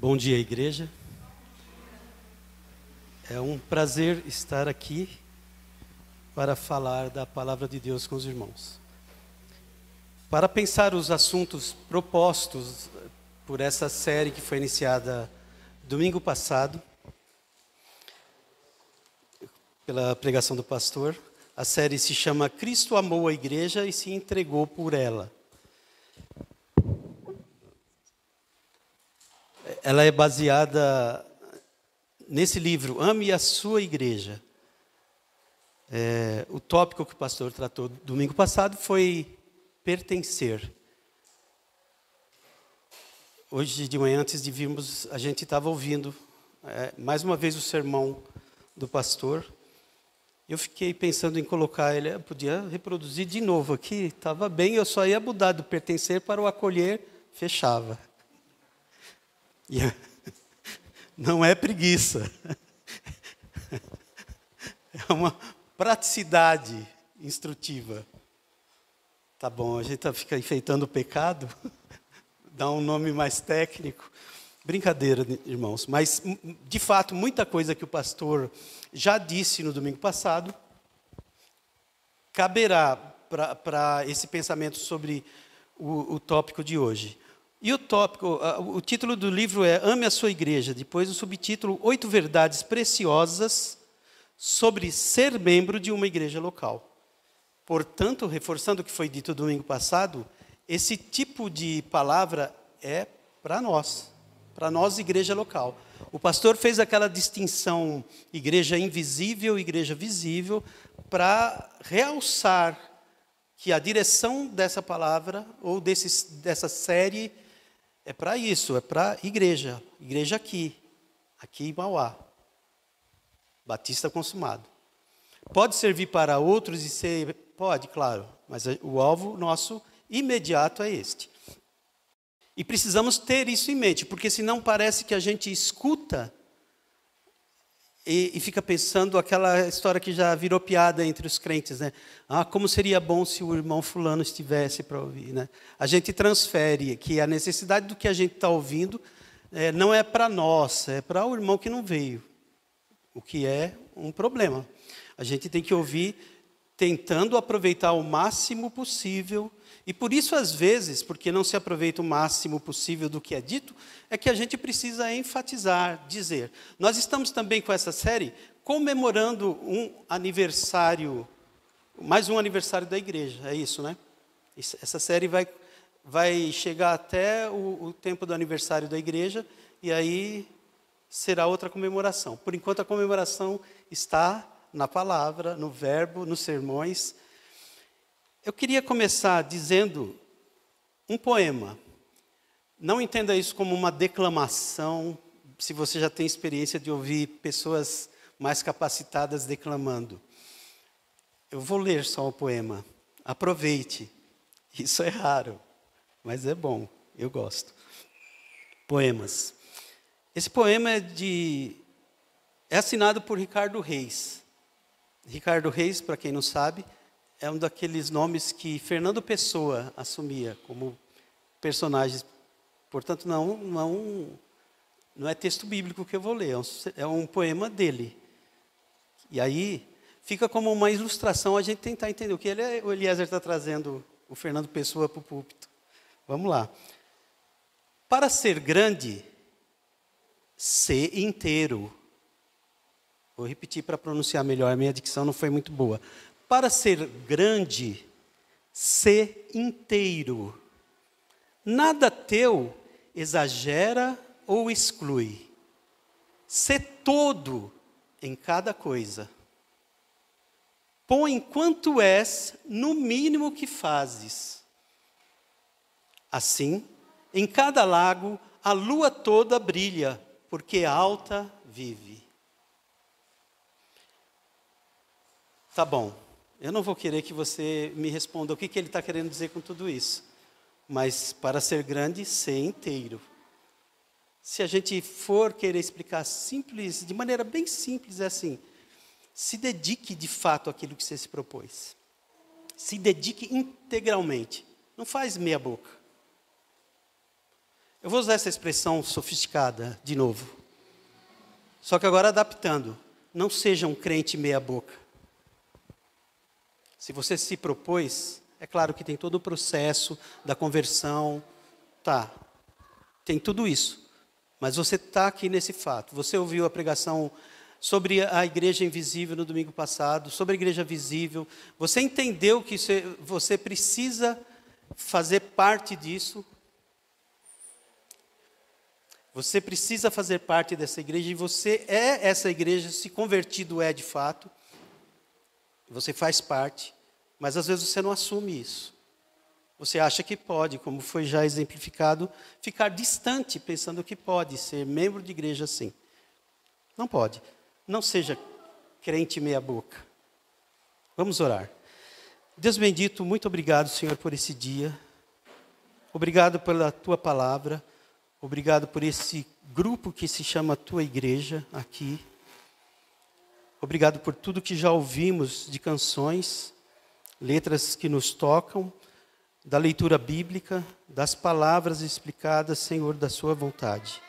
Bom dia, igreja. É um prazer estar aqui para falar da palavra de Deus com os irmãos. Para pensar os assuntos propostos por essa série que foi iniciada domingo passado, pela pregação do pastor, a série se chama Cristo amou a igreja e se entregou por ela. Ela é baseada nesse livro, Ame a Sua Igreja. O tópico que o pastor tratou domingo passado foi pertencer. Hoje de manhã, antes de virmos, a gente estava ouvindo mais uma vez o sermão do pastor. Eu fiquei pensando em colocar ele, eu podia reproduzir de novo aqui, estava bem, eu só ia mudar do pertencer para o acolher, fechava. Não é preguiça, é uma praticidade instrutiva. Tá bom, a gente fica enfeitando o pecado, dá um nome mais técnico. Brincadeira, irmãos, mas de fato muita coisa que o pastor já disse no domingo passado caberá para esse pensamento sobre o tópico de hoje. E o título do livro é Ame a Sua Igreja, depois o subtítulo 8 verdades preciosas sobre ser membro de uma igreja local. Portanto, reforçando o que foi dito domingo passado, esse tipo de palavra é para nós igreja local. O pastor fez aquela distinção igreja invisível, igreja visível, para realçar que a direção dessa palavra, ou dessa série, é para isso, é para igreja aqui em Mauá, Batista Consumado. Pode servir para outros e ser, pode, claro, mas o alvo nosso imediato é este. E precisamos ter isso em mente, porque senão parece que a gente escuta e fica pensando aquela história que já virou piada entre os crentes, né? Ah, como seria bom se o irmão fulano estivesse para ouvir, né? A gente transfere que a necessidade do que a gente está ouvindo não é para nós, é para o irmão que não veio, o que é um problema. A gente tem que ouvir tentando aproveitar o máximo possível. E por isso, às vezes, porque não se aproveita o máximo possível do que é dito, é que a gente precisa enfatizar, dizer. Nós estamos também com essa série comemorando um aniversário, mais um aniversário da igreja, é isso, né? Essa série vai chegar até o tempo do aniversário da igreja, e aí será outra comemoração. Por enquanto, a comemoração está na palavra, no verbo, nos sermões. Eu queria começar dizendo um poema. Não entenda isso como uma declamação, se você já tem experiência de ouvir pessoas mais capacitadas declamando. Eu vou ler só o poema. Aproveite. Isso é raro, mas é bom, eu gosto. Poemas. Esse poema é assinado por Ricardo Reis. Ricardo Reis, para quem não sabe, é um daqueles nomes que Fernando Pessoa assumia como personagens. Portanto, não é texto bíblico que eu vou ler, é um poema dele. E aí, fica como uma ilustração a gente tentar entender o que o Eliezer está trazendo, o Fernando Pessoa para o púlpito. Vamos lá. Para ser grande, ser inteiro. Vou repetir para pronunciar melhor, a minha dicção não foi muito boa. Para ser grande, ser inteiro. Nada teu exagera ou exclui. Ser todo em cada coisa. Põe quanto és no mínimo que fazes. Assim, em cada lago, a lua toda brilha, porque alta vive. Tá bom. Eu não vou querer que você me responda o que ele está querendo dizer com tudo isso. Mas para ser grande, ser inteiro. Se a gente for querer explicar simples, de maneira bem simples, é assim. Se dedique de fato àquilo que você se propôs. Se dedique integralmente. Não faz meia boca. Eu vou usar essa expressão sofisticada de novo. Só que agora adaptando. Não seja um crente meia boca. Se você se propôs, é claro que tem todo o processo da conversão, tá, tem tudo isso. Mas você está aqui nesse fato. Você ouviu a pregação sobre a igreja invisível no domingo passado, sobre a igreja visível. Você entendeu que você precisa fazer parte disso. Você precisa fazer parte dessa igreja e você é essa igreja, se convertido é de fato. Você faz parte, mas às vezes você não assume isso. Você acha que pode, como foi já exemplificado, ficar distante, pensando que pode ser membro de igreja assim. Não pode. Não seja crente meia boca. Vamos orar. Deus bendito, muito obrigado, Senhor, por esse dia. Obrigado pela Tua palavra. Obrigado por esse grupo que se chama Tua Igreja aqui. Obrigado por tudo que já ouvimos de canções, letras que nos tocam, da leitura bíblica, das palavras explicadas, Senhor, da Sua vontade.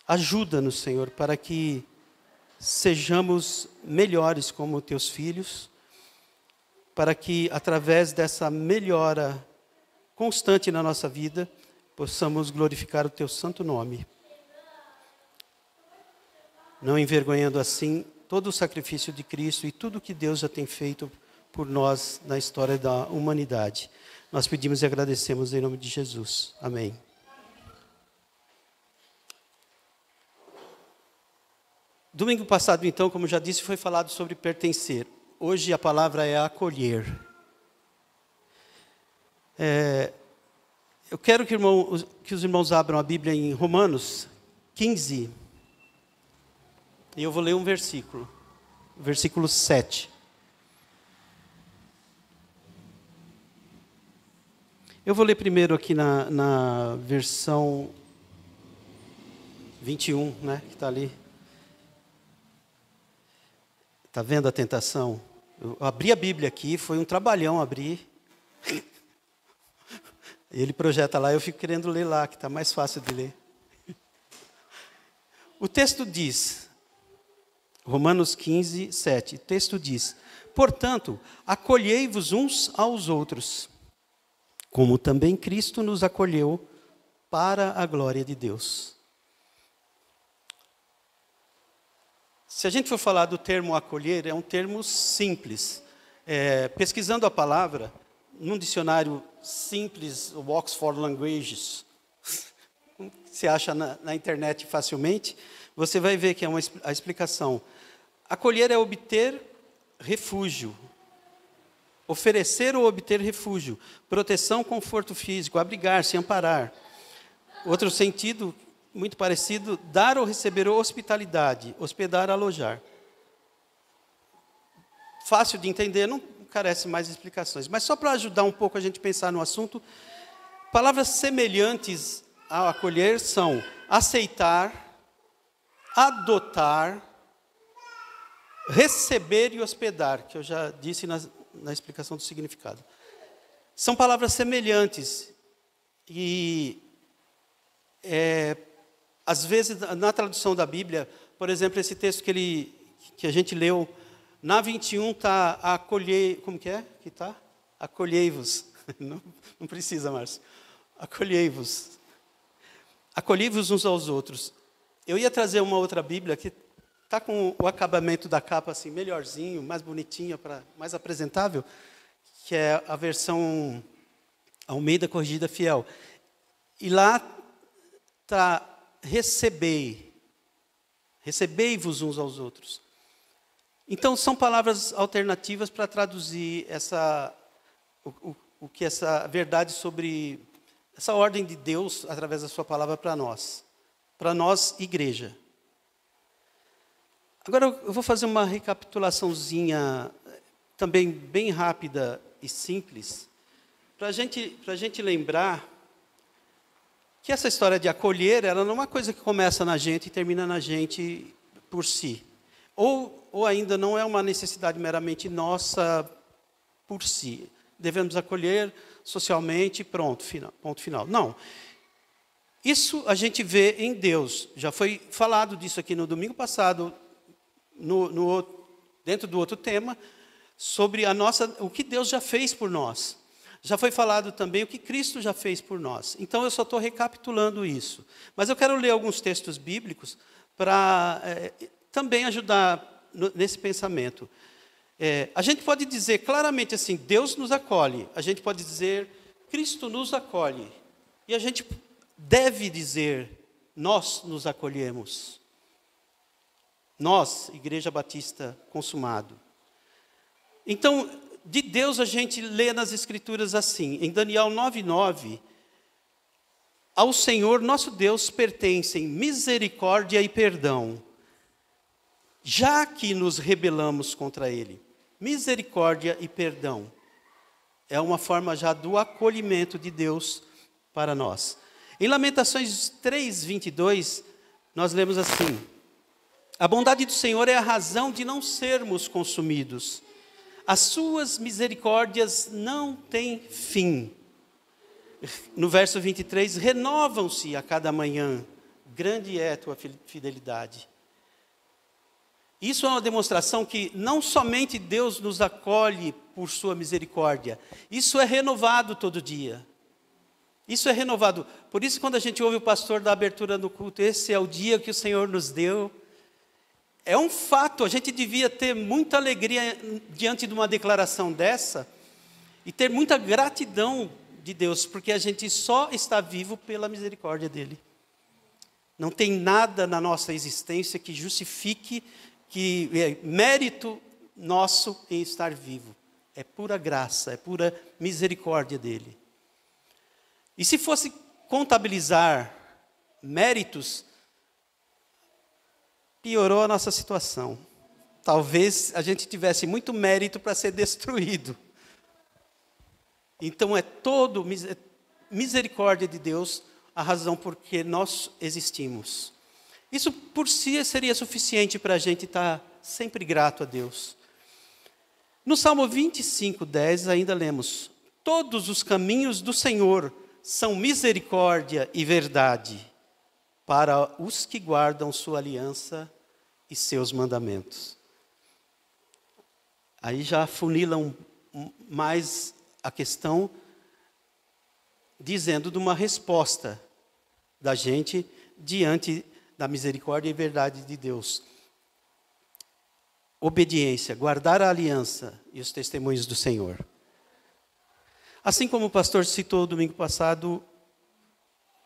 Ajuda-nos, Senhor, para que sejamos melhores como Teus filhos, para que, através dessa melhora constante na nossa vida, possamos glorificar o Teu santo nome. Não envergonhando assim todo o sacrifício de Cristo e tudo que Deus já tem feito por nós na história da humanidade. Nós pedimos e agradecemos em nome de Jesus. Amém. Domingo passado, então, como já disse, foi falado sobre pertencer. Hoje a palavra é acolher. Eu quero que os irmãos abram a Bíblia em Romanos 15. E eu vou ler um versículo. Versículo 7. Eu vou ler primeiro aqui na versão 21, né, que está ali. Está vendo a tentação? Eu abri a Bíblia aqui, foi um trabalhão abrir. Ele projeta lá, eu fico querendo ler lá, que está mais fácil de ler. O texto diz, Romanos 15, 7, o texto diz: portanto, acolhei-vos uns aos outros, como também Cristo nos acolheu para a glória de Deus. Se a gente for falar do termo acolher, é um termo simples. Pesquisando a palavra, num dicionário simples, o Oxford Languages, se acha na internet facilmente, você vai ver que é a explicação. Acolher é obter refúgio. Oferecer ou obter refúgio, proteção, conforto físico, abrigar-se, amparar. Outro sentido, muito parecido, dar ou receber hospitalidade, hospedar, alojar. Fácil de entender, não carece mais explicações. Mas só para ajudar um pouco a gente a pensar no assunto, palavras semelhantes ao acolher são aceitar, adotar, receber e hospedar, que eu já disse na explicação do significado. São palavras semelhantes e, às vezes, na tradução da Bíblia, por exemplo, esse texto que a gente leu, na 21 está acolhei, como que é? Que está? Acolhei-vos. Não precisa, Márcio. Acolhei-vos. Acolhei-vos uns aos outros. Eu ia trazer uma outra Bíblia que está com o acabamento da capa assim, melhorzinho, mais bonitinha, mais apresentável, que é a versão Almeida Corrigida Fiel. E lá está recebei-vos uns aos outros. Então, são palavras alternativas para traduzir o que essa verdade sobre essa ordem de Deus, através da sua palavra, para nós, igreja. Agora, eu vou fazer uma recapitulaçãozinha, também bem rápida e simples, para a gente lembrar que essa história de acolher, ela não é uma coisa que começa na gente e termina na gente por si. Ou ainda não é uma necessidade meramente nossa por si. Devemos acolher socialmente, ponto final. Não. Isso a gente vê em Deus. Já foi falado disso aqui no domingo passado, dentro do outro tema, sobre o que Deus já fez por nós. Já foi falado também o que Cristo já fez por nós. Então, eu só estou recapitulando isso. Mas eu quero ler alguns textos bíblicos para também ajudar nesse pensamento. A gente pode dizer claramente assim, Deus nos acolhe. A gente pode dizer, Cristo nos acolhe. E a gente deve dizer, nós nos acolhemos. Nós, Igreja Batista Consumado. Então, de Deus a gente lê nas Escrituras assim, em Daniel 9:9, ao Senhor nosso Deus pertencem misericórdia e perdão, já que nos rebelamos contra Ele. Misericórdia e perdão. É uma forma já do acolhimento de Deus para nós. Em Lamentações 3:22, nós lemos assim, a bondade do Senhor é a razão de não sermos consumidos. As suas misericórdias não têm fim. No verso 23, renovam-se a cada manhã. Grande é a tua fidelidade. Isso é uma demonstração que não somente Deus nos acolhe por sua misericórdia. Isso é renovado todo dia. Isso é renovado. Por isso, quando a gente ouve o pastor da abertura do culto, esse é o dia que o Senhor nos deu. É um fato, a gente devia ter muita alegria diante de uma declaração dessa e ter muita gratidão de Deus, porque a gente só está vivo pela misericórdia dEle. Não tem nada na nossa existência que justifique que é mérito nosso em estar vivo. É pura graça, é pura misericórdia dEle. E se fosse contabilizar méritos, piorou a nossa situação. Talvez a gente tivesse muito mérito para ser destruído. Então é todo misericórdia de Deus a razão por que nós existimos. Isso por si seria suficiente para a gente estar sempre grato a Deus. No Salmo 25:10 ainda lemos, todos os caminhos do Senhor são misericórdia e verdade para os que guardam sua aliança e seus mandamentos. Aí já funilam mais a questão, dizendo de uma resposta da gente diante da misericórdia e verdade de Deus. Obediência, guardar a aliança e os testemunhos do Senhor. Assim como o pastor citou domingo passado,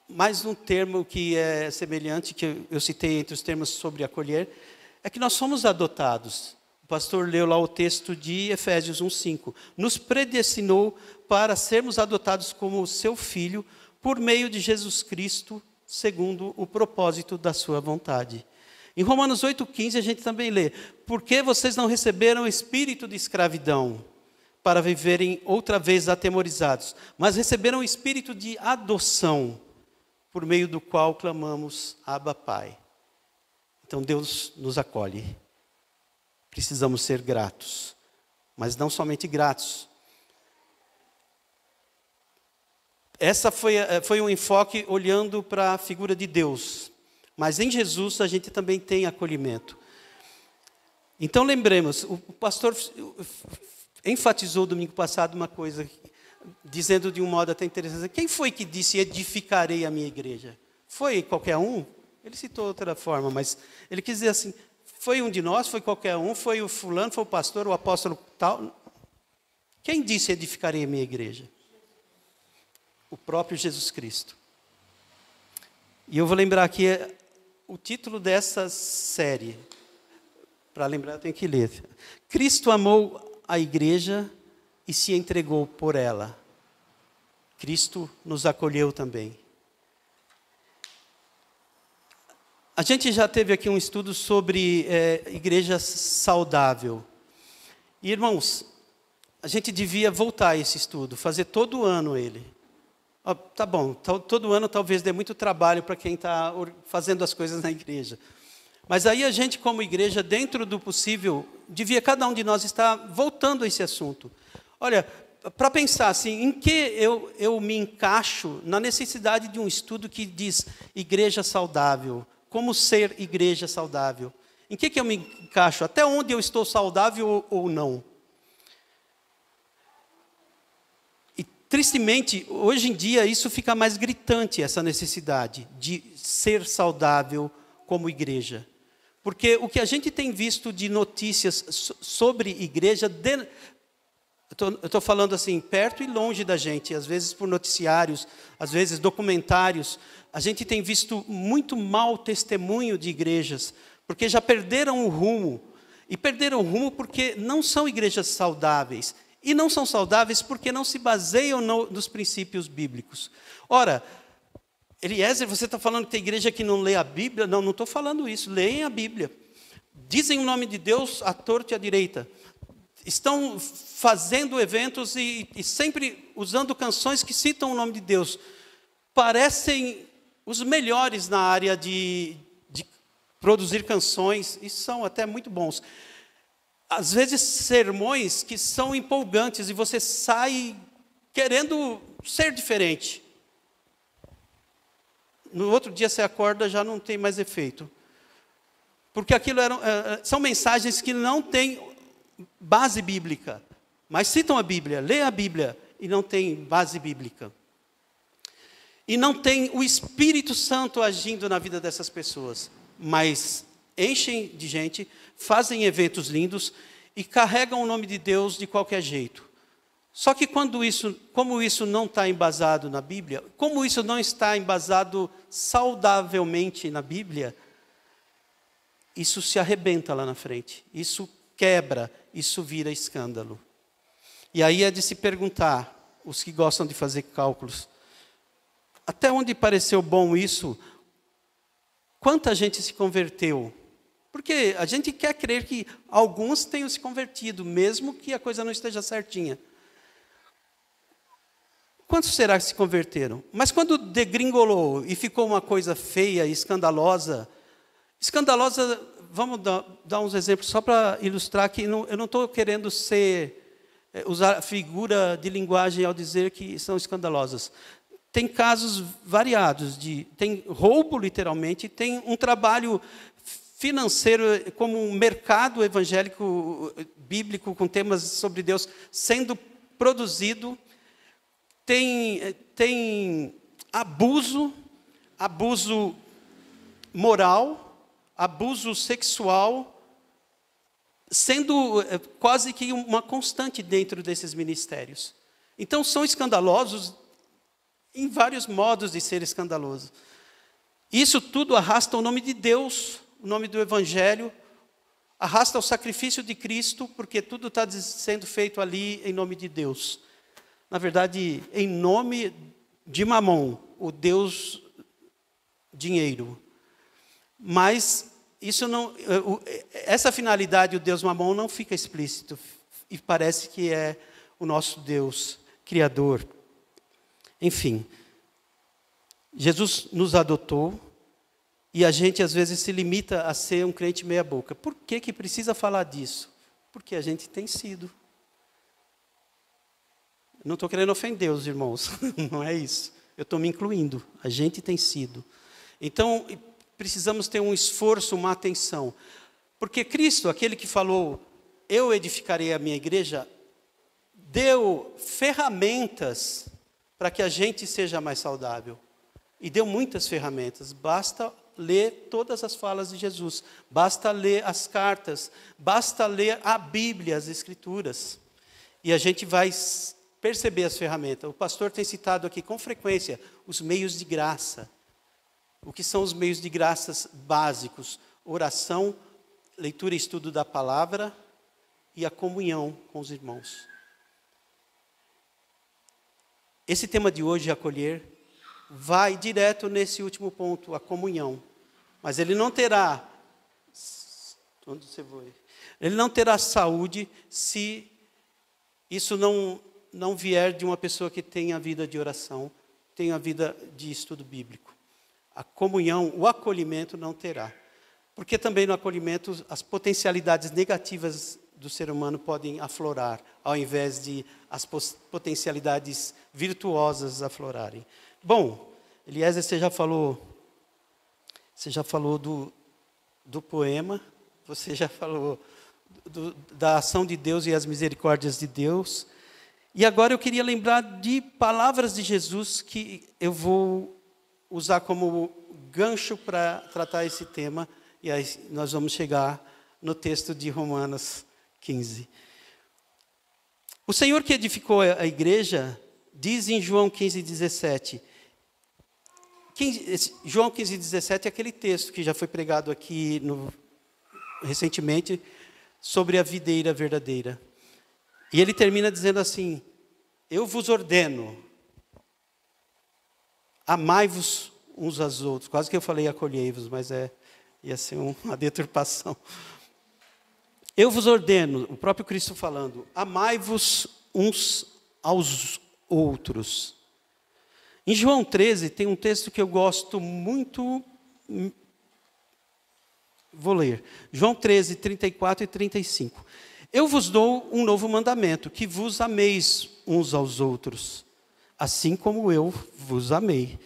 mais um termo que é semelhante, que eu citei entre os termos sobre acolher, é que nós somos adotados. O pastor leu lá o texto de Efésios 1:5. Nos predestinou para sermos adotados como seu filho, por meio de Jesus Cristo, segundo o propósito da sua vontade. Em Romanos 8:15 a gente também lê, porque vocês não receberam espírito de escravidão, para viverem outra vez atemorizados, mas receberam o espírito de adoção, por meio do qual clamamos, Abba, Pai. Então Deus nos acolhe. Precisamos ser gratos, mas não somente gratos. Essa foi um enfoque olhando para a figura de Deus, mas em Jesus a gente também tem acolhimento. Então lembremos, o pastor enfatizou domingo passado uma coisa, dizendo de um modo até interessante, quem foi que disse edificarei a minha igreja? Foi qualquer um? Ele citou outra forma, mas ele quis dizer assim, foi um de nós, foi qualquer um, foi o fulano, foi o pastor, o apóstolo tal. Quem disse edificarei a minha igreja? O próprio Jesus Cristo. E eu vou lembrar aqui o título dessa série. Para lembrar eu tenho que ler. Cristo amou a igreja e se entregou por ela. Cristo nos acolheu também. A gente já teve aqui um estudo sobre igreja saudável. E, irmãos, a gente devia voltar a esse estudo, fazer todo ano ele. Tá bom, todo ano talvez dê muito trabalho para quem está fazendo as coisas na igreja. Mas aí a gente, como igreja, dentro do possível, devia cada um de nós estar voltando a esse assunto. Olha, para pensar assim, em que eu me encaixo na necessidade de um estudo que diz igreja saudável, como ser igreja saudável. Em que eu me encaixo? Até onde eu estou saudável ou não? E, tristemente, hoje em dia, isso fica mais gritante, essa necessidade de ser saudável como igreja. Porque o que a gente tem visto de notícias sobre igreja, eu estou falando assim, perto e longe da gente, às vezes por noticiários, às vezes documentários, a gente tem visto muito mau testemunho de igrejas, porque já perderam o rumo. E perderam o rumo porque não são igrejas saudáveis. E não são saudáveis porque não se baseiam nos princípios bíblicos. Ora, Eliezer, você está falando que tem igreja que não lê a Bíblia? Não, não estou falando isso. Leem a Bíblia. Dizem o nome de Deus à torta e à direita. Estão fazendo eventos e sempre usando canções que citam o nome de Deus. Parecem os melhores na área de produzir canções, e são até muito bons. Às vezes, sermões que são empolgantes, e você sai querendo ser diferente. No outro dia, você acorda, já não tem mais efeito. Porque aquilo são mensagens que não têm base bíblica, mas citam a Bíblia, lê a Bíblia, e não tem base bíblica. E não tem o Espírito Santo agindo na vida dessas pessoas. Mas enchem de gente, fazem eventos lindos e carregam o nome de Deus de qualquer jeito. Só que como isso não está embasado na Bíblia, como isso não está embasado saudavelmente na Bíblia, isso se arrebenta lá na frente, isso quebra, isso vira escândalo. E aí é de se perguntar, os que gostam de fazer cálculos, até onde pareceu bom isso? Quanta gente se converteu? Porque a gente quer crer que alguns tenham se convertido, mesmo que a coisa não esteja certinha. Quantos será que se converteram? Mas quando degringolou e ficou uma coisa feia e escandalosa, vamos dar uns exemplos só para ilustrar que eu não estou querendo usar a figura de linguagem ao dizer que são escandalosas. Tem casos variados, tem roubo, literalmente, tem um trabalho financeiro, como um mercado evangélico, bíblico, com temas sobre Deus, sendo produzido. Tem abuso moral, abuso sexual, sendo quase que uma constante dentro desses ministérios. Então, são escandalosos em vários modos de ser escandaloso. Isso tudo arrasta o nome de Deus, o nome do Evangelho, arrasta o sacrifício de Cristo, porque tudo está sendo feito ali em nome de Deus. Na verdade, em nome de Mamon, o Deus dinheiro. Mas essa finalidade, o Deus Mamon, não fica explícito. E parece que é o nosso Deus Criador. Enfim, Jesus nos adotou e a gente às vezes se limita a ser um crente meia boca. Por que precisa falar disso? Porque a gente tem sido. Não estou querendo ofender os irmãos, não é isso. Eu estou me incluindo, a gente tem sido. Então, precisamos ter um esforço, uma atenção. Porque Cristo, aquele que falou, eu edificarei a minha igreja, deu ferramentas para que a gente seja mais saudável. E deu muitas ferramentas. Basta ler todas as falas de Jesus. Basta ler as cartas. Basta ler a Bíblia, as Escrituras. E a gente vai perceber as ferramentas. O pastor tem citado aqui com frequência os meios de graça. O que são os meios de graças básicos? Oração, leitura e estudo da palavra e a comunhão com os irmãos. Esse tema de hoje, acolher, vai direto nesse último ponto, a comunhão. Mas ele não terá, onde você foi? Ele não terá saúde se isso não vier de uma pessoa que tenha vida de oração, tenha vida de estudo bíblico. A comunhão, o acolhimento não terá. Porque também no acolhimento as potencialidades negativas do ser humano podem aflorar, ao invés de as potencialidades virtuosas aflorarem. Bom, Eliezer, você já falou do poema, você já falou da ação de Deus e as misericórdias de Deus. E agora eu queria lembrar de palavras de Jesus que eu vou usar como gancho para tratar esse tema. E aí nós vamos chegar no texto de Romanos 15. O Senhor que edificou a igreja diz em João 15:17. João 15:17 é aquele texto que já foi pregado aqui recentemente sobre a videira verdadeira. E ele termina dizendo assim: eu vos ordeno, amai-vos uns aos outros. Quase que eu falei acolhei-vos, mas ia ser uma deturpação. Eu vos ordeno, o próprio Cristo falando, amai-vos uns aos outros. Em João 13 tem um texto que eu gosto muito, vou ler. João 13, 34 e 35. Eu vos dou um novo mandamento, que vos ameis uns aos outros, assim como eu vos amei,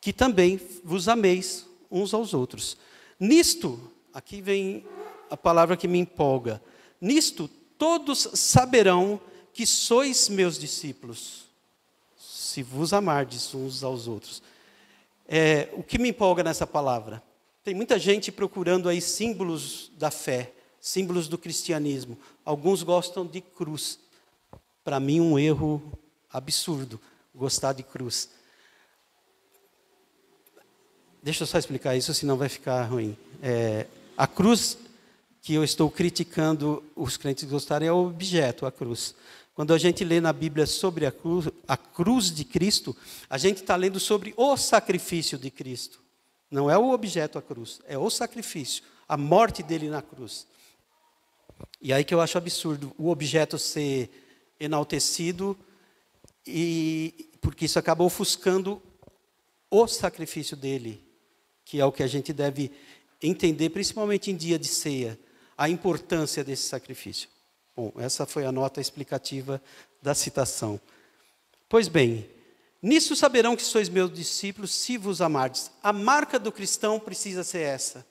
que também vos ameis uns aos outros. Nisto, aqui vem a palavra que me empolga, nisto todos saberão que sois meus discípulos, se vos amardes uns aos outros. O que me empolga nessa palavra? Tem muita gente procurando aí símbolos da fé, símbolos do cristianismo. Alguns gostam de cruz. Para mim, um erro absurdo, gostar de cruz. Deixa eu só explicar isso, senão vai ficar ruim. A cruz que eu estou criticando os crentes gostarem é o objeto, a cruz. Quando a gente lê na Bíblia sobre a cruz de Cristo, a gente está lendo sobre o sacrifício de Cristo. Não é o objeto a cruz, é o sacrifício, a morte dele na cruz. E aí que eu acho absurdo o objeto ser enaltecido, porque isso acaba ofuscando o sacrifício dele, que é o que a gente deve entender, principalmente em dia de ceia, a importância desse sacrifício. Bom, essa foi a nota explicativa da citação. Pois bem, nisso saberão que sois meus discípulos, se vos amardes. A marca do cristão precisa ser essa.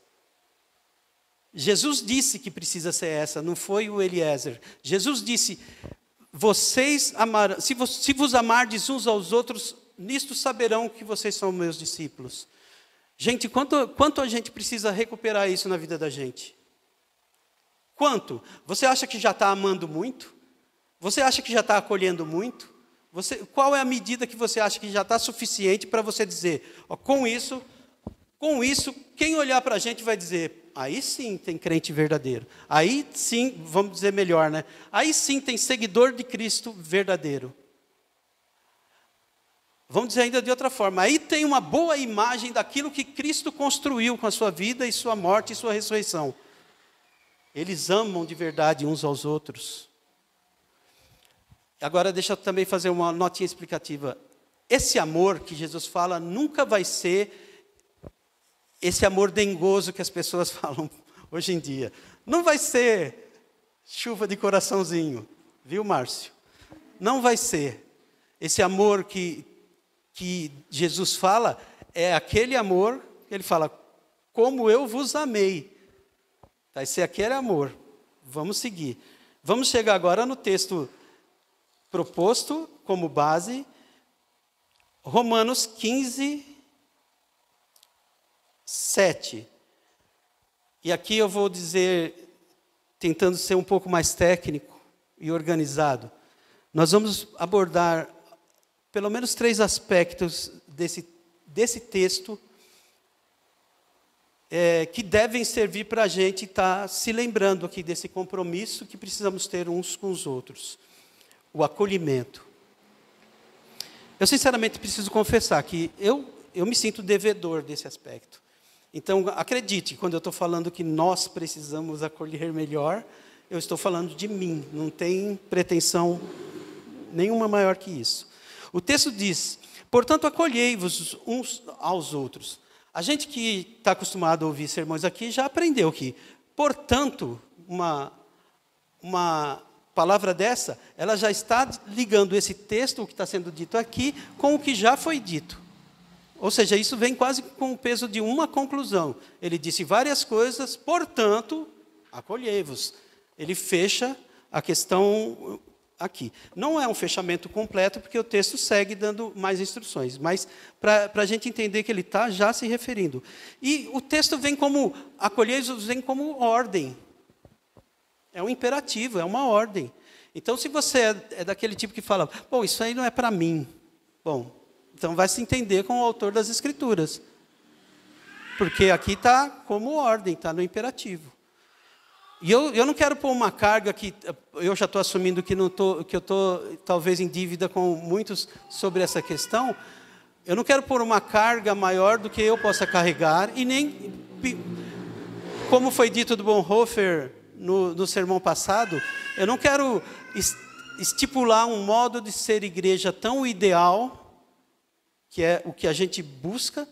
Jesus disse que precisa ser essa, não foi o Eliezer. Jesus disse, vocês amarão, se vos amardes uns aos outros, nisto saberão que vocês são meus discípulos. Gente, quanto a gente precisa recuperar isso na vida da gente? Quanto? Você acha que já está amando muito? Você acha que já está acolhendo muito? Qual é a medida que você acha que já está suficiente para você dizer, com isso, quem olhar para a gente vai dizer, aí sim tem crente verdadeiro. Aí sim, vamos dizer melhor, né? Aí sim tem seguidor de Cristo verdadeiro. Vamos dizer ainda de outra forma, aí tem uma boa imagem daquilo que Cristo construiu com a sua vida e sua morte e sua ressurreição. Eles amam de verdade uns aos outros. Agora deixa eu também fazer uma notinha explicativa. Esse amor que Jesus fala nunca vai ser esse amor dengoso que as pessoas falam hoje em dia. Não vai ser chuva de coraçãozinho, viu, Márcio? Não vai ser. Esse amor que Jesus fala é aquele amor que ele fala, como eu vos amei. Vai ser aquele amor. Vamos seguir. Vamos chegar agora no texto proposto como base, Romanos 15, 7. E aqui eu vou dizer, tentando ser um pouco mais técnico e organizado, nós vamos abordar pelo menos 3 aspectos desse texto que devem servir para a gente estar se lembrando aqui desse compromisso que precisamos ter uns com os outros. O acolhimento. Eu sinceramente preciso confessar que eu me sinto devedor desse aspecto. Então, acredite, quando eu estou falando que nós precisamos acolher melhor, eu estou falando de mim, não tem pretensão nenhuma maior que isso. O texto diz, portanto, acolhei-vos uns aos outros. A gente que está acostumado a ouvir sermões aqui já aprendeu que, portanto, uma uma palavra dessa, ela já está ligando esse texto, o que está sendo dito aqui, com o que já foi dito. Ou seja, isso vem quase com o peso de uma conclusão. Ele disse várias coisas, portanto, acolhei-vos. Ele fecha a questão aqui. Não é um fechamento completo, porque o texto segue dando mais instruções, mas para a gente entender que ele está já se referindo. E o texto vem como, acolhei-vos vem como ordem. É um imperativo, é uma ordem. Então, se você é daquele tipo que fala, bom, isso aí não é para mim. Bom, então vai se entender com o autor das Escrituras. Porque aqui está como ordem, está no imperativo. E eu não quero pôr uma carga que eu já estou assumindo que eu estou talvez em dívida com muitos sobre essa questão. Eu não quero pôr uma carga maior do que eu possa carregar, e nem, como foi dito do Bonhoeffer no sermão passado, eu não quero estipular um modo de ser igreja tão ideal, que é o que a gente busca,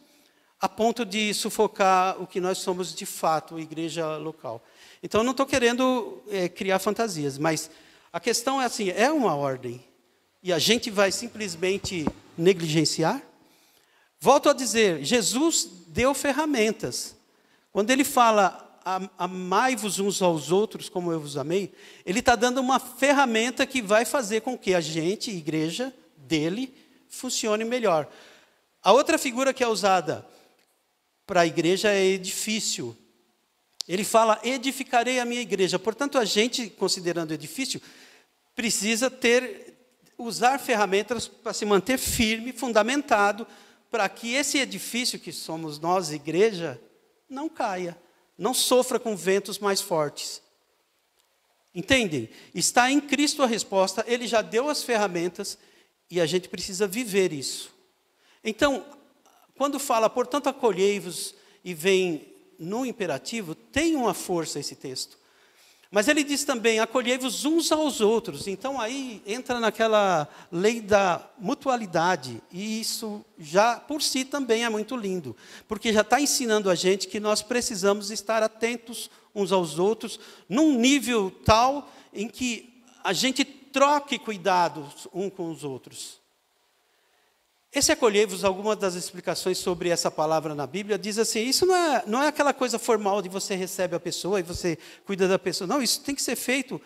a ponto de sufocar o que nós somos de fato, a igreja local. Então, eu não estou querendo criar fantasias, mas a questão é assim, é uma ordem, e a gente vai simplesmente negligenciar? Volto a dizer, Jesus deu ferramentas. Quando ele fala, amai-vos uns aos outros como eu vos amei, ele está dando uma ferramenta que vai fazer com que a gente, igreja dele, funcione melhor. A outra figura que é usada para a igreja é edifício. Ele fala, edificarei a minha igreja. Portanto, a gente, considerando edifício, precisa usar ferramentas para se manter firme, fundamentado, para que esse edifício que somos nós, igreja, não caia, não sofra com ventos mais fortes. Entendem? Está em Cristo a resposta, Ele já deu as ferramentas e a gente precisa viver isso. Então, quando fala, portanto, acolhei-vos e vem no imperativo, tem uma força esse texto. Mas ele diz também, acolhei-vos uns aos outros. Então, aí entra naquela lei da mutualidade. E isso já, por si, também é muito lindo. Porque já está ensinando a gente que nós precisamos estar atentos uns aos outros, num nível tal em que a gente troque cuidados uns com os outros. Esse acolhei-vos, algumas das explicações sobre essa palavra na Bíblia, diz assim, isso não é aquela coisa formal de você recebe a pessoa e você cuida da pessoa. Não, isso tem que ser feito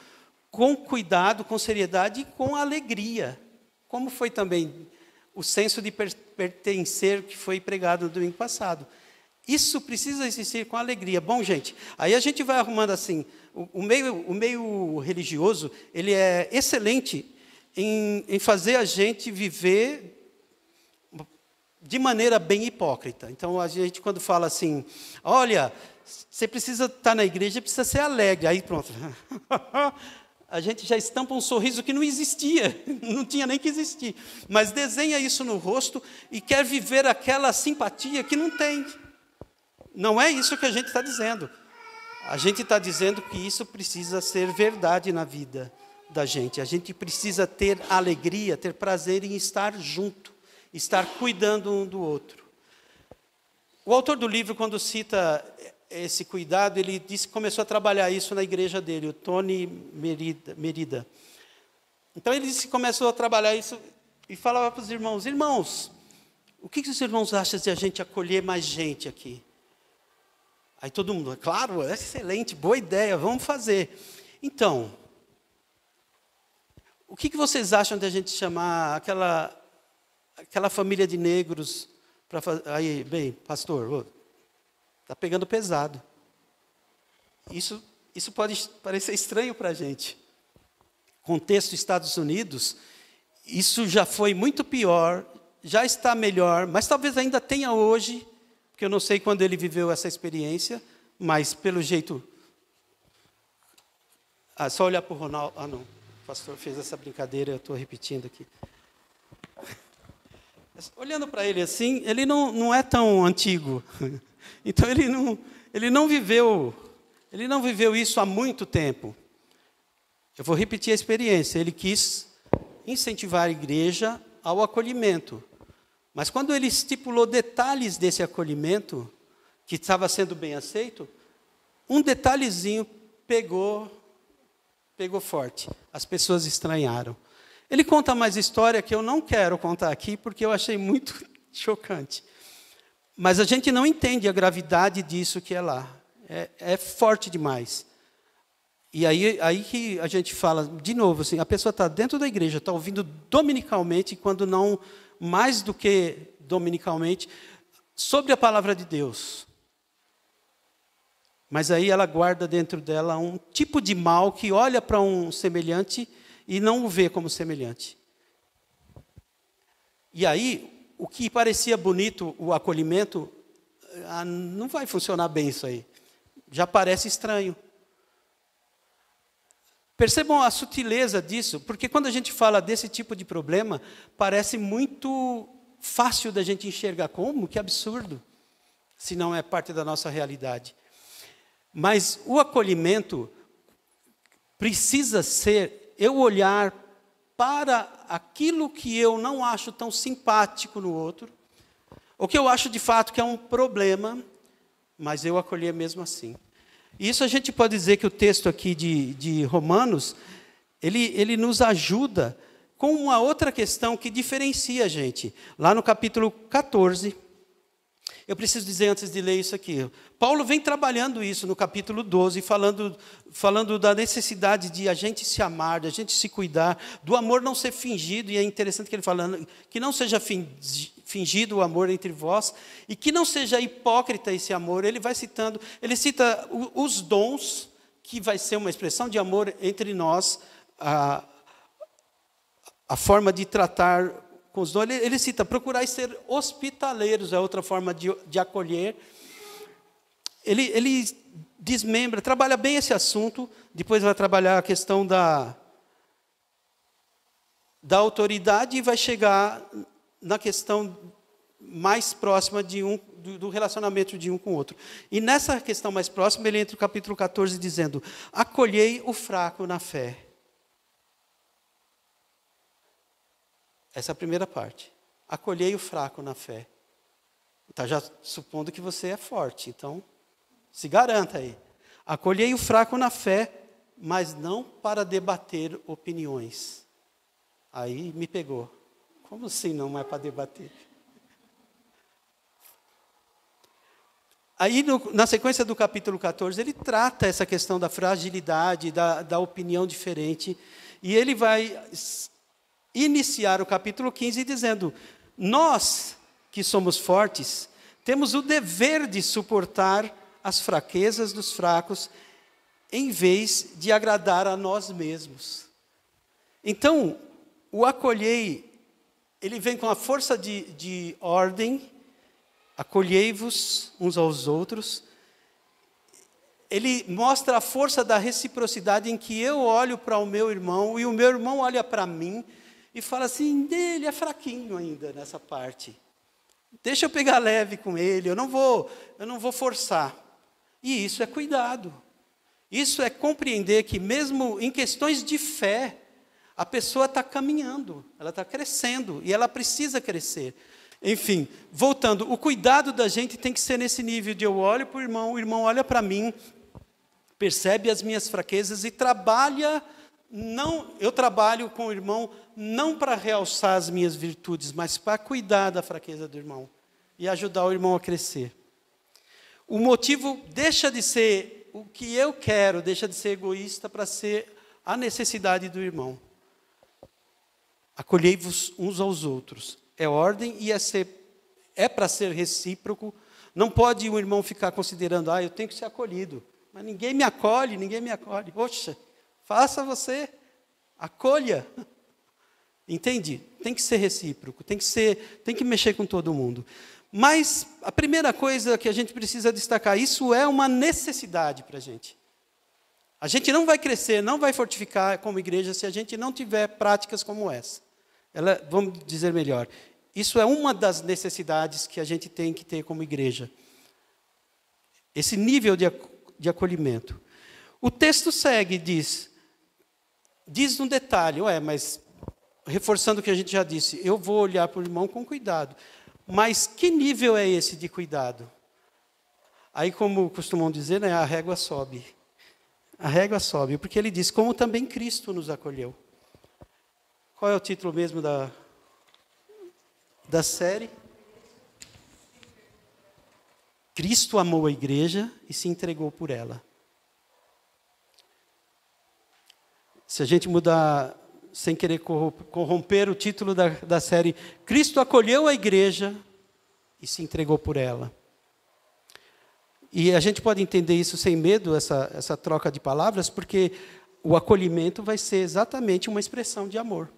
com cuidado, com seriedade e com alegria. Como foi também o senso de pertencer que foi pregado no domingo passado. Isso precisa existir com alegria. Bom, gente, aí a gente vai arrumando assim, o meio religioso, ele é excelente em fazer a gente viver de maneira bem hipócrita. Então, a gente, quando fala assim, olha, você precisa estar na igreja, precisa ser alegre. Aí, pronto. A gente já estampa um sorriso que não existia, não tinha nem que existir. Mas desenha isso no rosto e quer viver aquela simpatia que não tem. Não é isso que a gente está dizendo. A gente está dizendo que isso precisa ser verdade na vida da gente. A gente precisa ter alegria, ter prazer em estar junto. Estar cuidando um do outro. O autor do livro, quando cita esse cuidado, ele disse que começou a trabalhar isso na igreja dele, o Tony Merida. Então, ele disse que começou a trabalhar isso e falava para os irmãos, irmãos, o que os irmãos acham de a gente acolher mais gente aqui? Aí todo mundo, claro, é excelente, boa ideia, vamos fazer. Então, o que vocês acham de a gente chamar aquela família de negros para fazer. Aí, bem, pastor, está pegando pesado. Isso pode parecer estranho para a gente. Contexto Estados Unidos, isso já foi muito pior, já está melhor, mas talvez ainda tenha hoje, porque eu não sei quando ele viveu essa experiência, mas pelo jeito. Só olhar para o Ronaldo. Não, o pastor fez essa brincadeira, eu estou repetindo aqui. Olhando para ele assim, ele não é tão antigo. Então, ele não viveu isso há muito tempo. Eu vou repetir a experiência. Ele quis incentivar a igreja ao acolhimento. Mas quando ele estipulou detalhes desse acolhimento, que estava sendo bem aceito, um detalhezinho pegou pegou forte. As pessoas estranharam. Ele conta mais história que eu não quero contar aqui, porque eu achei muito chocante. Mas a gente não entende a gravidade disso que é lá. É forte demais. E aí que a gente fala, de novo, assim, a pessoa está dentro da igreja, está ouvindo dominicalmente, quando não mais do que dominicalmente, sobre a palavra de Deus. Mas aí ela guarda dentro dela um tipo de mal que olha para um semelhante e não o vê como semelhante. E aí, o que parecia bonito, o acolhimento, não vai funcionar bem isso aí. Já parece estranho. Percebam a sutileza disso, porque quando a gente fala desse tipo de problema, parece muito fácil da gente enxergar. Como? Que absurdo, se não é parte da nossa realidade. Mas o acolhimento precisa ser eu olhar para aquilo que eu não acho tão simpático no outro, o que eu acho de fato que é um problema, mas eu acolher mesmo assim. Isso a gente pode dizer que o texto aqui de Romanos, ele nos ajuda com uma outra questão que diferencia a gente. Lá no capítulo 14, eu preciso dizer antes de ler isso aqui. Paulo vem trabalhando isso no capítulo 12, falando da necessidade de a gente se amar, de a gente se cuidar, do amor não ser fingido, e é interessante que ele fala que não seja fingido o amor entre vós, e que não seja hipócrita esse amor. Ele cita os dons, que vai ser uma expressão de amor entre nós, a forma de tratar com os dons. Ele cita, procurai ser hospitaleiros, é outra forma de acolher. Ele desmembra, trabalha bem esse assunto, depois vai trabalhar a questão da autoridade e vai chegar na questão mais próxima do relacionamento de um com o outro. E nessa questão mais próxima, ele entra no capítulo 14 dizendo, acolhei o fraco na fé. Essa é a primeira parte. Acolhei o fraco na fé. Está já supondo que você é forte, então se garanta aí. Acolhei o fraco na fé, mas não para debater opiniões. Aí me pegou. Como assim não é para debater? Aí, na sequência do capítulo 14, ele trata essa questão da fragilidade, da opinião diferente, e ele vai iniciar o capítulo 15 dizendo, nós que somos fortes, temos o dever de suportar as fraquezas dos fracos, em vez de agradar a nós mesmos. Então, o acolhei, ele vem com a força de ordem, acolhei-vos uns aos outros. Ele mostra a força da reciprocidade em que eu olho para o meu irmão e o meu irmão olha para mim e fala assim, ele é fraquinho ainda nessa parte. Deixa eu pegar leve com ele, eu não vou forçar. E isso é cuidado. Isso é compreender que mesmo em questões de fé, a pessoa está caminhando, ela está crescendo e ela precisa crescer. Enfim, voltando, o cuidado da gente tem que ser nesse nível de eu olho para o irmão olha para mim, percebe as minhas fraquezas e trabalha, eu trabalho com o irmão não para realçar as minhas virtudes, mas para cuidar da fraqueza do irmão e ajudar o irmão a crescer. O motivo deixa de ser o que eu quero, deixa de ser egoísta para ser a necessidade do irmão. Acolhei-vos uns aos outros. É ordem e é para ser recíproco. Não pode o irmão ficar considerando, eu tenho que ser acolhido. Mas ninguém me acolhe. Poxa, faça você, acolha. Entende? Tem que ser recíproco, tem que mexer com todo mundo. Mas a primeira coisa que a gente precisa destacar, isso é uma necessidade para a gente. A gente não vai crescer, não vai fortificar como igreja se a gente não tiver práticas como essa. Vamos dizer melhor, isso é uma das necessidades que a gente tem que ter como igreja. Esse nível de acolhimento. O texto segue, diz um detalhe, mas reforçando o que a gente já disse, eu vou olhar para o irmão com cuidado. Mas que nível é esse de cuidado? Aí, como costumam dizer, a régua sobe. A régua sobe, porque ele diz, como também Cristo nos acolheu. Qual é o título mesmo da série? Cristo amou a igreja e se entregou por ela. Se a gente mudar, sem querer corromper o título da série, Cristo acolheu a igreja e se entregou por ela. E a gente pode entender isso sem medo, essa troca de palavras, porque o acolhimento vai ser exatamente uma expressão de amor.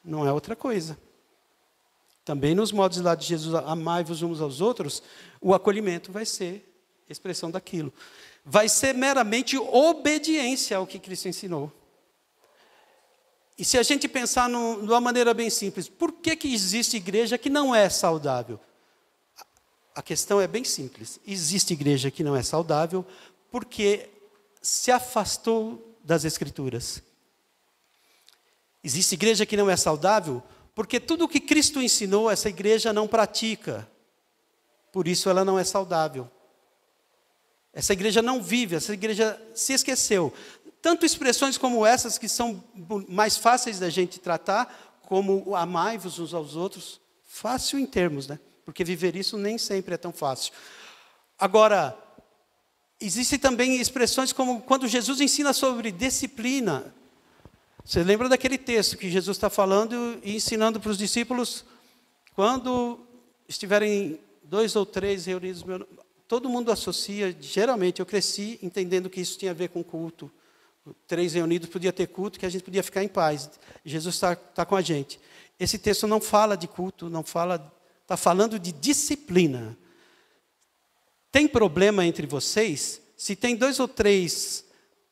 Não é outra coisa. Também nos modos lá de Jesus, amai-vos uns aos outros, o acolhimento vai ser expressão daquilo. Vai ser meramente obediência ao que Cristo ensinou. E se a gente pensar de uma maneira bem simples, por que existe igreja que não é saudável? A questão é bem simples. Existe igreja que não é saudável porque se afastou das Escrituras. Existe igreja que não é saudável porque tudo o que Cristo ensinou, essa igreja não pratica. Por isso ela não é saudável. Essa igreja não vive, essa igreja se esqueceu. Tanto expressões como essas, que são mais fáceis da gente tratar, como o amai-vos uns aos outros, fácil em termos, né? Porque viver isso nem sempre é tão fácil. Agora, existem também expressões como quando Jesus ensina sobre disciplina. Você lembra daquele texto que Jesus está falando e ensinando para os discípulos, quando estiverem 2 ou 3 reunidos, todo mundo associa, geralmente eu cresci entendendo que isso tinha a ver com culto. 3 reunidos podia ter culto, que a gente podia ficar em paz. Jesus está com a gente. Esse texto não fala de culto, não fala, está falando de disciplina. Tem problema entre vocês? Se tem 2 ou 3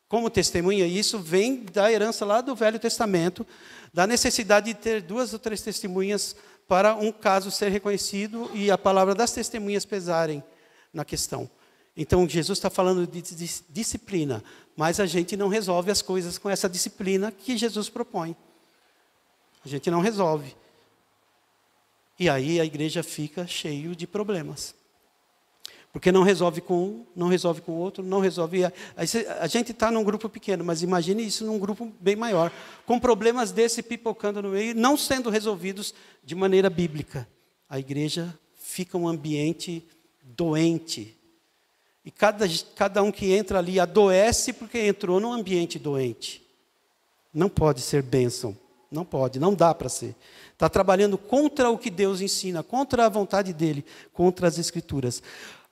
como testemunha, isso vem da herança lá do Velho Testamento, da necessidade de ter 2 ou 3 testemunhas para um caso ser reconhecido e a palavra das testemunhas pesarem na questão. Então, Jesus está falando de disciplina, mas a gente não resolve as coisas com essa disciplina que Jesus propõe. A gente não resolve. E aí a igreja fica cheia de problemas. Porque não resolve com um, não resolve com o outro, não resolve... A gente está num grupo pequeno, mas imagine isso num grupo bem maior, com problemas desse pipocando no meio, não sendo resolvidos de maneira bíblica. A igreja fica um ambiente doente. E cada um que entra ali adoece porque entrou num ambiente doente. Não pode ser bênção. Não pode, não dá para ser. Está trabalhando contra o que Deus ensina, contra a vontade dele, contra as Escrituras.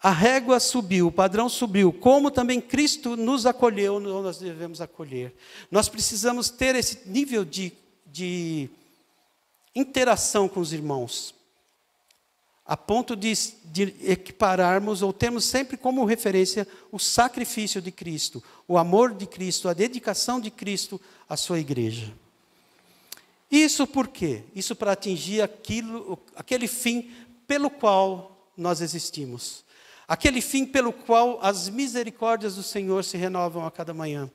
A régua subiu, o padrão subiu, como também Cristo nos acolheu, nós devemos acolher. Nós precisamos ter esse nível de interação com os irmãos, a ponto de equipararmos, ou termos sempre como referência o sacrifício de Cristo, o amor de Cristo, a dedicação de Cristo à sua igreja. Isso por quê? Isso para atingir aquele fim pelo qual nós existimos. Aquele fim pelo qual as misericórdias do Senhor se renovam a cada manhã,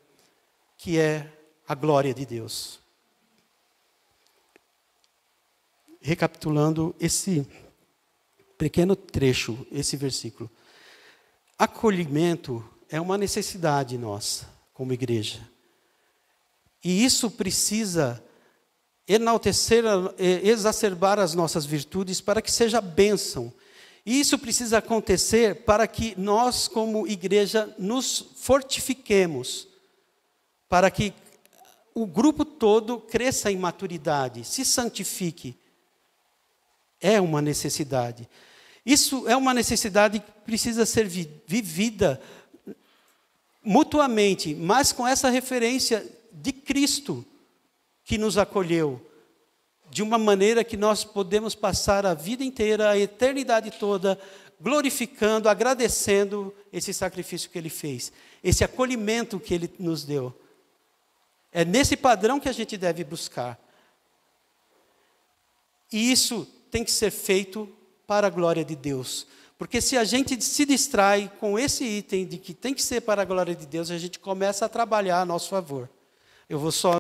que é a glória de Deus. Recapitulando esse pequeno trecho, esse versículo. Acolhimento é uma necessidade nossa, como igreja. E isso precisa enaltecer, exacerbar as nossas virtudes para que seja bênção. E isso precisa acontecer para que nós, como igreja, nos fortifiquemos, para que o grupo todo cresça em maturidade, se santifique. É uma necessidade. Isso é uma necessidade que precisa ser vivida mutuamente, mas com essa referência de Cristo que nos acolheu, de uma maneira que nós podemos passar a vida inteira, a eternidade toda, glorificando, agradecendo esse sacrifício que Ele fez, esse acolhimento que Ele nos deu. É nesse padrão que a gente deve buscar. E isso tem que ser feito para a glória de Deus. Porque se a gente se distrai com esse item de que tem que ser para a glória de Deus, a gente começa a trabalhar a nosso favor. Eu vou só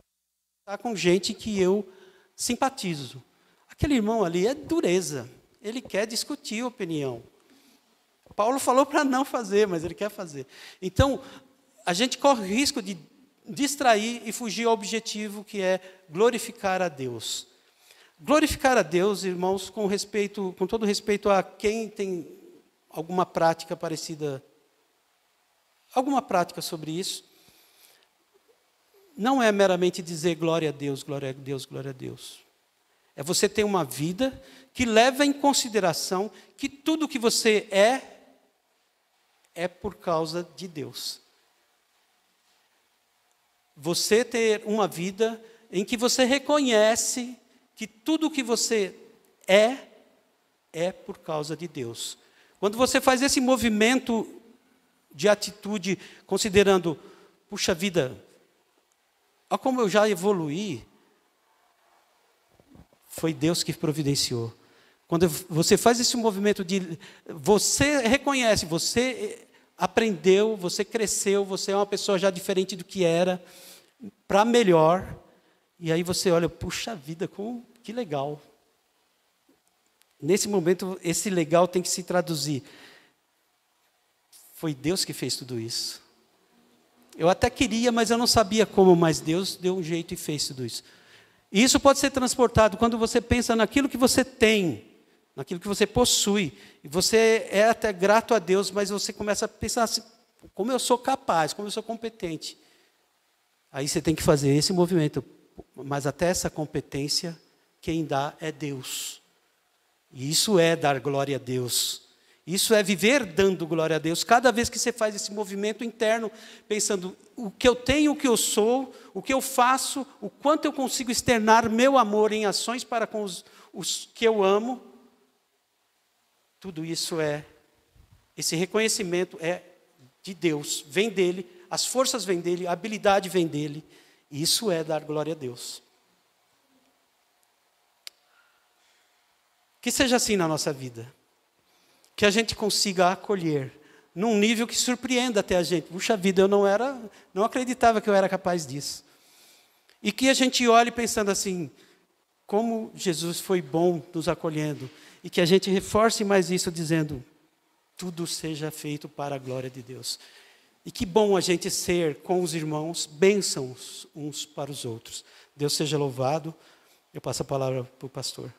estar com gente que eu simpatizo. Aquele irmão ali é dureza. Ele quer discutir a opinião. Paulo falou para não fazer, mas ele quer fazer. Então, a gente corre o risco de distrair e fugir ao objetivo, que é glorificar a Deus. Glorificar a Deus, irmãos, com todo respeito a quem tem alguma prática parecida, alguma prática sobre isso, não é meramente dizer glória a Deus, glória a Deus, glória a Deus. É você ter uma vida que leva em consideração que tudo que você é por causa de Deus. Você ter uma vida em que você reconhece que tudo que você é por causa de Deus. Quando você faz esse movimento de atitude, considerando, puxa vida, olha como eu já evoluí, foi Deus que providenciou. Quando você faz esse movimento de, você reconhece, você aprendeu, você cresceu, você é uma pessoa já diferente do que era, para melhor, e aí você olha, puxa vida, que legal. Nesse momento, esse legal tem que se traduzir. Foi Deus que fez tudo isso. Eu até queria, mas eu não sabia como, mas Deus deu um jeito e fez tudo isso. E isso pode ser transportado quando você pensa naquilo que você tem, naquilo que você possui. E você é até grato a Deus, mas você começa a pensar assim, como eu sou capaz, como eu sou competente. Aí você tem que fazer esse movimento. Mas até essa competência, quem dá é Deus. E isso é dar glória a Deus. Isso é viver dando glória a Deus. Cada vez que você faz esse movimento interno, pensando o que eu tenho, o que eu sou, o que eu faço, o quanto eu consigo externar meu amor em ações para com os que eu amo, tudo isso esse reconhecimento é de Deus, vem dele, as forças vêm dele, a habilidade vem dele. Isso é dar glória a Deus. Que seja assim na nossa vida. Que a gente consiga acolher num nível que surpreenda até a gente. Puxa vida, eu não acreditava que eu era capaz disso. E que a gente olhe pensando assim, como Jesus foi bom nos acolhendo. E que a gente reforce mais isso dizendo, tudo seja feito para a glória de Deus. E que bom a gente ser com os irmãos, bênçãos uns para os outros. Deus seja louvado. Eu passo a palavra para o pastor.